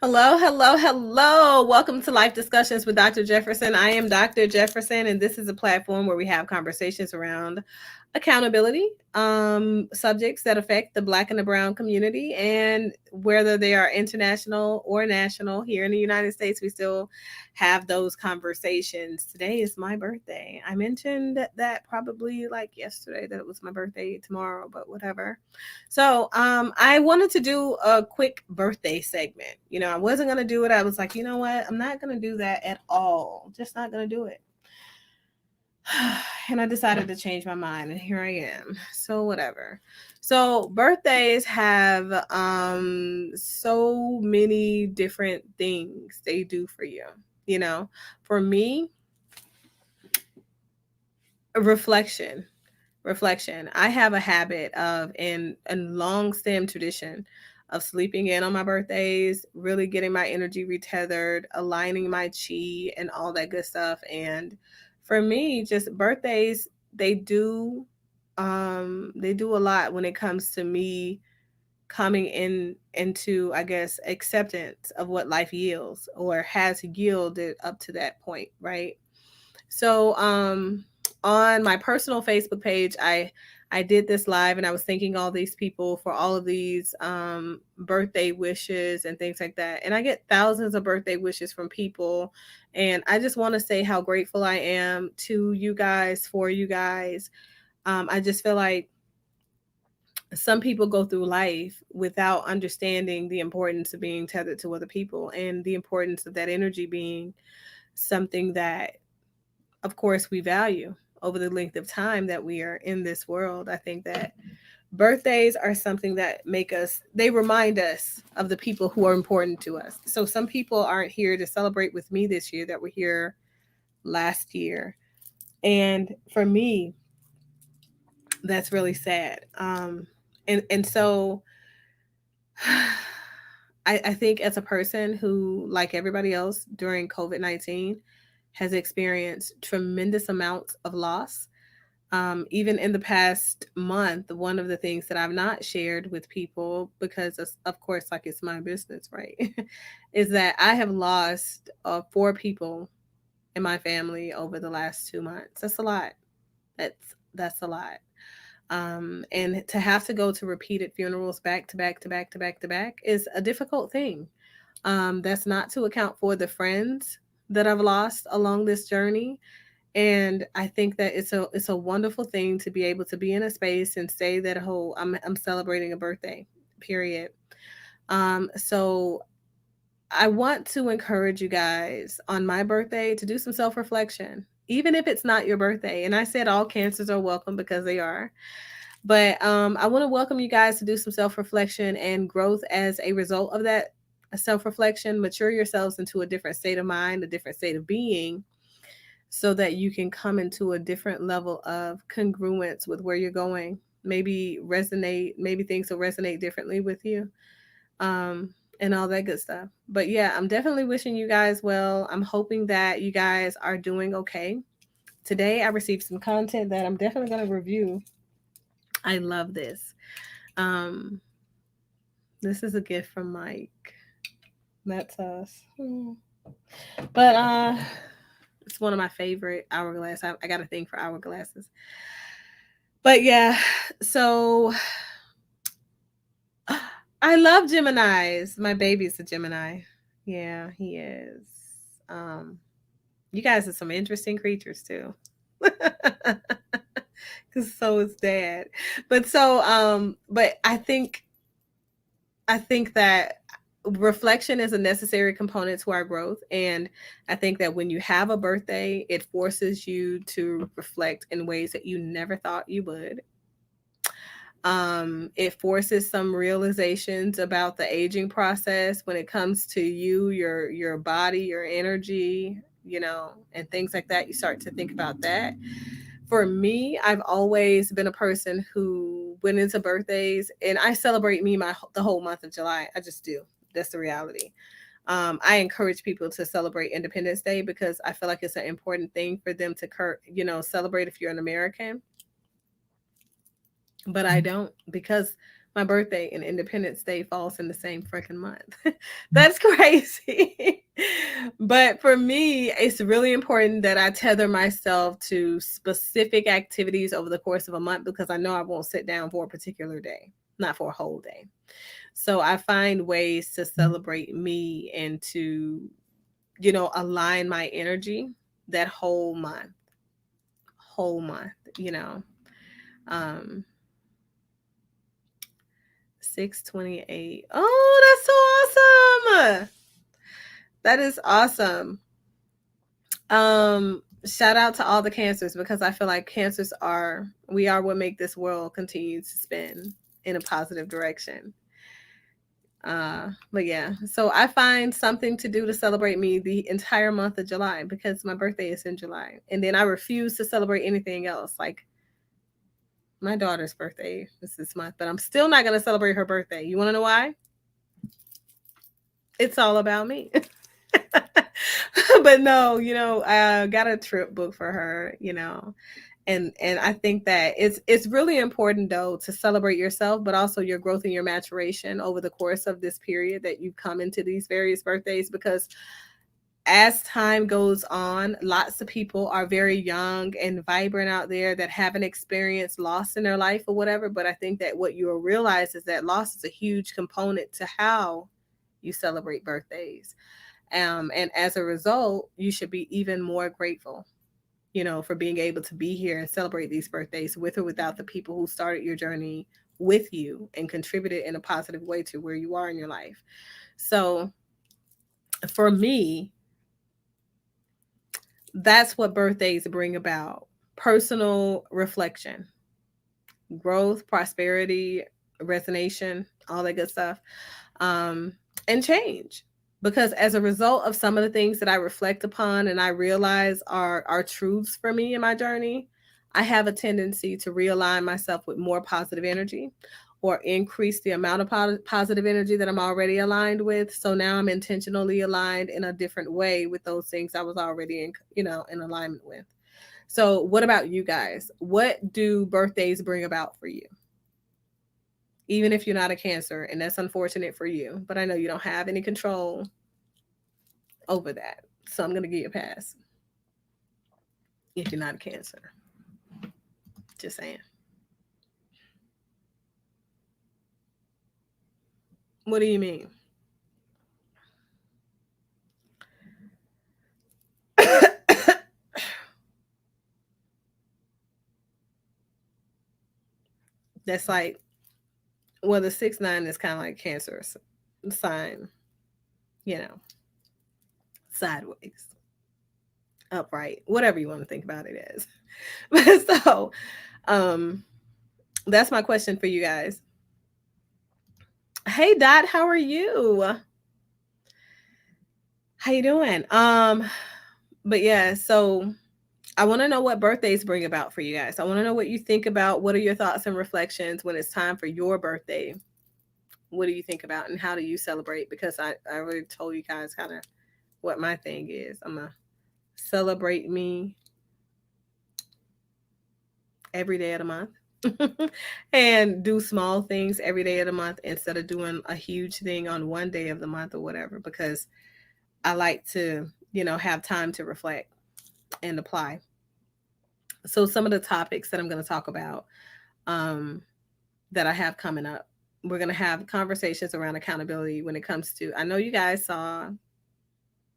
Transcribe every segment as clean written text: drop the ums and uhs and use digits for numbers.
Hello, hello, hello. Welcome to Life Discussions with Dr. Jefferson. I am Dr. Jefferson, and this is a platform where we have conversations around accountability, subjects that affect the Black and the Brown community, and whether they are international or national. Here in the United States, we still have those conversations. Today is my birthday. I mentioned that probably like yesterday that it was my birthday tomorrow, but whatever. So I wanted to do a quick birthday segment. I wasn't gonna do it. I was like, you know what? I'm not gonna do that at all. Just not gonna do it. And I decided to change my mind, and here I am. So whatever. So birthdays have so many different things they do for you. You know, for me, reflection reflection. I have a habit of in a long stem tradition of sleeping in on my birthdays, really getting my energy retethered, aligning my chi and all that good stuff. And for me, just birthdays, they do a lot when it comes to me coming into, I guess, acceptance of what life yields or has yielded up to that point, right? So on my personal Facebook page, I did this live and I was thanking all these people for all of these birthday wishes and things like that. And I get thousands of birthday wishes from people, and I just want to say how grateful I am to you guys, for you guys. I just feel like some people go through life without understanding the importance of being tethered to other people and the importance of that energy being something that, of course, we value over the length of time that we are in this world. I think that birthdays are something that they remind us of the people who are important to us. So some people aren't here to celebrate with me this year that were here last year. And for me, that's really sad. And so I think as a person who, like everybody else during COVID-19, has experienced tremendous amounts of loss. Even in the past month, one of the things that I've not shared with people, because of course, like it's my business, right, is that I have lost four people in my family over the last 2 months. That's a lot. That's a lot. And to have to go to repeated funerals back to back to back to back to back is a difficult thing. That's not to account for the friends that I've lost along this journey. And I think that it's a wonderful thing to be able to be in a space and say that, oh, I'm celebrating a birthday, period. So I want to encourage you guys on my birthday to do some self-reflection, even if it's not your birthday. And I said all cancers are welcome because they are. But I want to welcome you guys to do some self-reflection and growth as a result of that self-reflection. Mature yourselves into a different state of mind, a different state of being, so that you can come into a different level of congruence with where you're going. Maybe things will resonate differently with you, and all that good stuff. But yeah, I'm definitely wishing you guys well. I'm hoping that you guys are doing okay. Today, I received some content that I'm definitely going to review. I love this. Um, this is a gift from Mike. That's us. But it's one of my favorite hourglass. I got a thing for hourglasses. But yeah, so I love Geminis. My baby's a Gemini. Yeah, he is. Um, you guys are some interesting creatures too. Cause so is dad. But I think that reflection is a necessary component to our growth. And I think that when you have a birthday, it forces you to reflect in ways that you never thought you would. It forces some realizations about the aging process when it comes to you, your body, your energy, and things like that. You start to think about that. For me, I've always been a person who went into birthdays, and I celebrate the whole month of July. I just do. That's the reality. I encourage people to celebrate Independence Day because I feel like it's an important thing for them to celebrate if you're an American. But I don't, because My birthday and Independence Day falls in the same freaking month. That's crazy. But for me, it's really important that I tether myself to specific activities over the course of a month because I know I won't sit down for a particular day, not for a whole day. So I find ways to celebrate me and to, align my energy that whole month, Um, 628. Oh, that's so awesome. That is awesome. Shout out to all the cancers because I feel like we are what make this world continue to spin in a positive direction. But yeah, so I find something to do to celebrate me the entire month of July because my birthday is in July. And then I refuse to celebrate anything else. Like my daughter's birthday is this month, but I'm still not going to celebrate her birthday. You want to know why? It's all about me. But no, I got a trip booked for her, and I think that it's really important though to celebrate yourself, but also your growth and your maturation over the course of this period that you come into these various birthdays because as time goes on, lots of people are very young and vibrant out there that haven't experienced loss in their life or whatever. But I think that what you'll realize is that loss is a huge component to how you celebrate birthdays. And as a result, you should be even more grateful, for being able to be here and celebrate these birthdays with or without the people who started your journey with you and contributed in a positive way to where you are in your life. So for me, that's what birthdays bring about: personal reflection, growth, prosperity, resonation, all that good stuff, um, and change. Because as a result of some of the things that I reflect upon and I realize are truths for me in my journey, I have a tendency to realign myself with more positive energy or increase the amount of positive energy that I'm already aligned with. So now I'm intentionally aligned in a different way with those things I was already in alignment with. So what about you guys? What do birthdays bring about for you? Even if you're not a Cancer, and that's unfortunate for you, but I know you don't have any control over that. So I'm going to give you a pass if you're not a Cancer. Just saying. What do you mean? That's like, well, the 6-9 is kind of like Cancer sign, you know, sideways, upright, whatever you want to think about it as. So, um, that's my question for you guys. Hey Dot, how are you? How you doing? But yeah, so I want to know what birthdays bring about for you guys. I want to know what you think about. What are your thoughts and reflections when it's time for your birthday? What do you think about and how do you celebrate? Because I already told you guys kind of what my thing is. I'm going to celebrate me every day of the month and do small things every day of the month instead of doing a huge thing on one day of the month or whatever, because I like to, have time to reflect and apply. So some of the topics that I'm going to talk about, um, that I have coming up, we're going to have conversations around accountability when it comes to, I know you guys saw,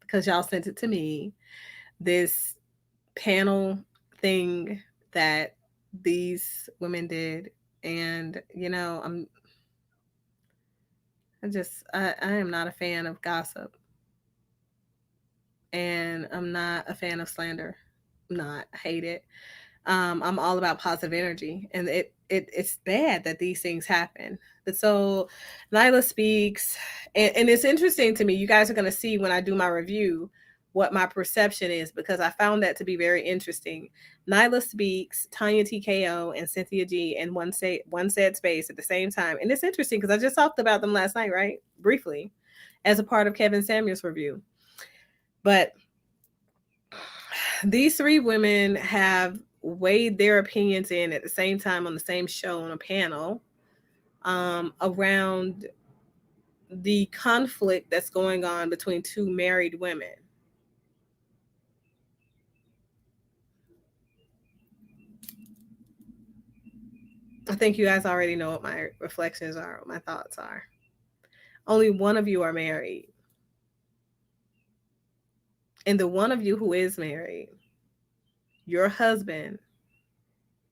because y'all sent it to me, this panel thing that these women did. And, I am not a fan of gossip, and I'm not a fan of slander. Not hate it. I'm all about positive energy, and it's bad that these things happen. But so Nyla Speaks, and it's interesting to me. You guys are going to see when I do my review what my perception is, because I found that to be very interesting. Nyla Speaks, Tanya TKO, and Cynthia G in one said space at the same time, and it's interesting because I just talked about them last night, right? Briefly, as a part of Kevin Samuels' review, but these three women have weighed their opinions in at the same time on the same show on a panel. around the conflict that's going on between two married women. I think you guys already know what my reflections are, what my thoughts are. Only one of you are married. And the one of you who is married, your husband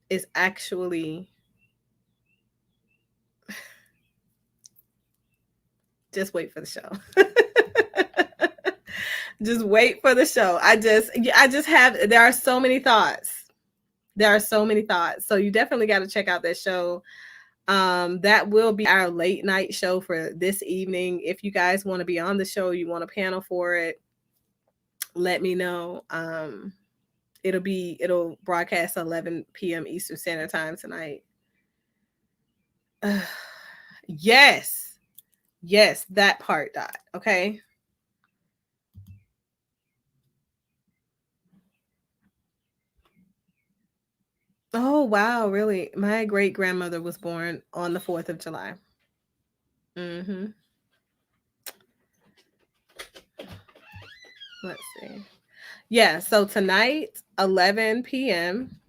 is actually, just wait for the show. Just wait for the show. I just have, there are so many thoughts. There are so many thoughts. So you definitely got to check out that show. That will be our late night show for this evening. If you guys want to be on the show, you want a panel for it, let me know. It'll broadcast 11 p.m. Eastern Standard Time tonight. Yes. Yes, that part, Dot. Okay. Oh, wow, really? My great grandmother was born on the 4th of July. Mm-hmm. Let's see. Yeah, so tonight, 11 p.m.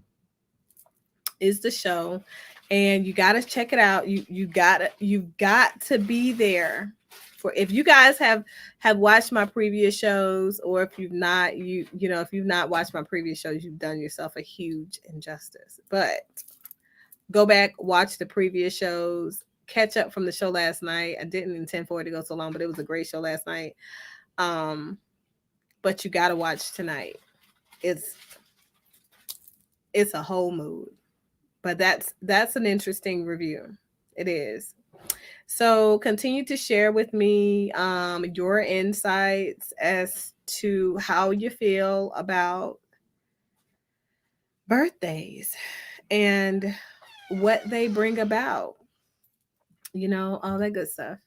is the show, and you got to check it out. You've got to be there. For if you guys have watched my previous shows, or if you've not, if you've not watched my previous shows, you've done yourself a huge injustice. But go back, watch the previous shows, catch up from the show last night. I didn't intend for it to go so long, but it was a great show last night. But you got to watch tonight. It's a whole mood. But that's an interesting review. It is. So continue to share with me your insights as to how you feel about birthdays and what they bring about. All that good stuff.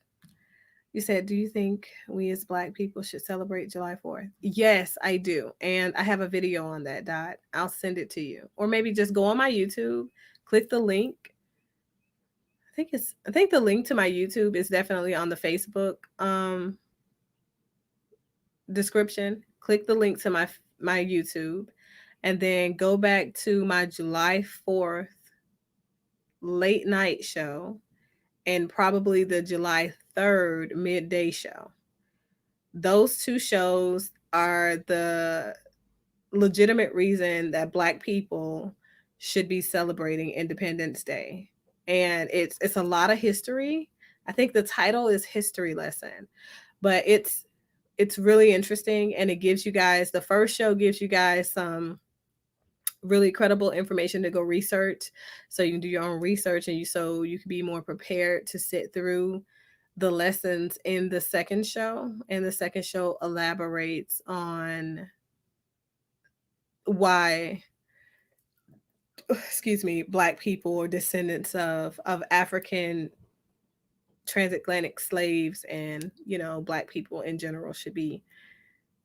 You said, do you think we as Black people should celebrate July 4th? Yes, I do. And I have a video on that, Dot. I'll send it to you. Or maybe just go on my YouTube, click the link. I think the link to my YouTube is definitely on the Facebook description. Click the link to my YouTube, and then go back to my July 4th late night show and probably the July 3rd midday show. Those two shows are the legitimate reason that Black people should be celebrating Independence Day. And it's a lot of history. I think the title is History Lesson, but it's really interesting, and it gives you guys, the first show gives you guys some really credible information to go research, so you can do your own research, and so you can be more prepared to sit through the lessons in the second show. And the second show elaborates on why, excuse me, Black people or descendants of African transatlantic slaves and Black people in general should be,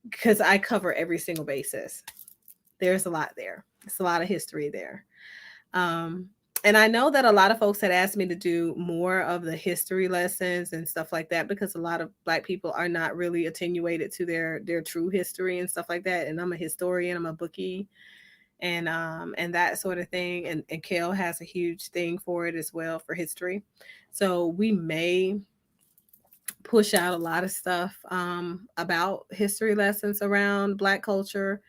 because I cover every single basis. There's a lot there. It's a lot of history there. And I know that a lot of folks had asked me to do more of the history lessons and stuff like that, because a lot of Black people are not really attenuated to their true history and stuff like that. And I'm a historian, I'm a bookie, and that sort of thing. And Kale has a huge thing for it as well, for history. So we may push out a lot of stuff about history lessons around Black culture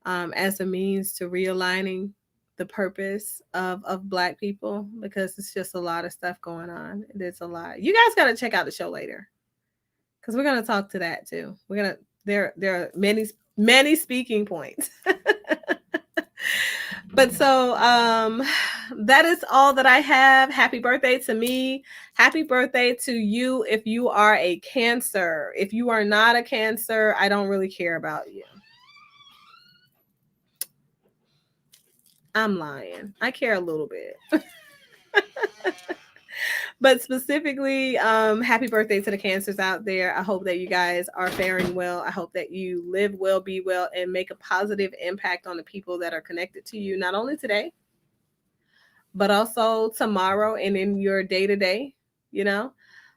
as a means to realigning the purpose of Black people, because it's just a lot of stuff going on. There's a lot. You guys got to check out the show later, because we're going to talk to that too. There are many speaking points. But so that is all that I have. Happy birthday to me. Happy birthday to you if you are a Cancer. If you are not a Cancer, I don't really care about you. I'm lying. I care a little bit. But specifically, happy birthday to the Cancers out there. I hope that you guys are faring well. I hope that you live well, be well, and make a positive impact on the people that are connected to you, not only today, but also tomorrow and in your day-to-day. you know?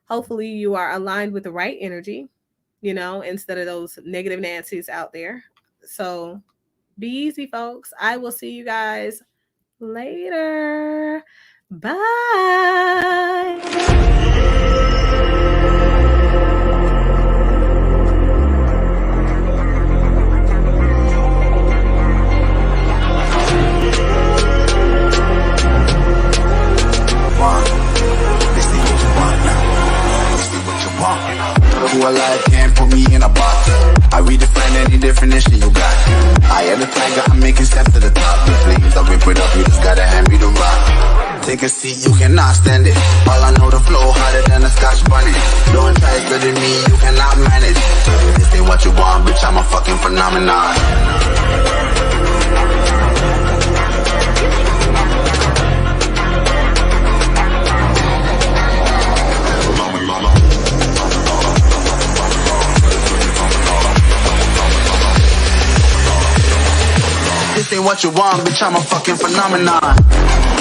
Hopefully you are aligned with the right energy, you know, instead of those negative Nancy's out there. So be easy, folks. I will see you guys later. Bye. Who alive can't put me in a box. I redefine any definition you got. I am the tiger, I'm making steps to the top. The flames, I rip it up, you just gotta hand me the rock. Take a seat, you cannot stand it. All I know, the flow harder than a Scotch bunny. Don't try it good in me, you cannot manage. This ain't what you want, bitch, I'm a fucking phenomenon. This ain't what you want, bitch, I'm a fucking phenomenon.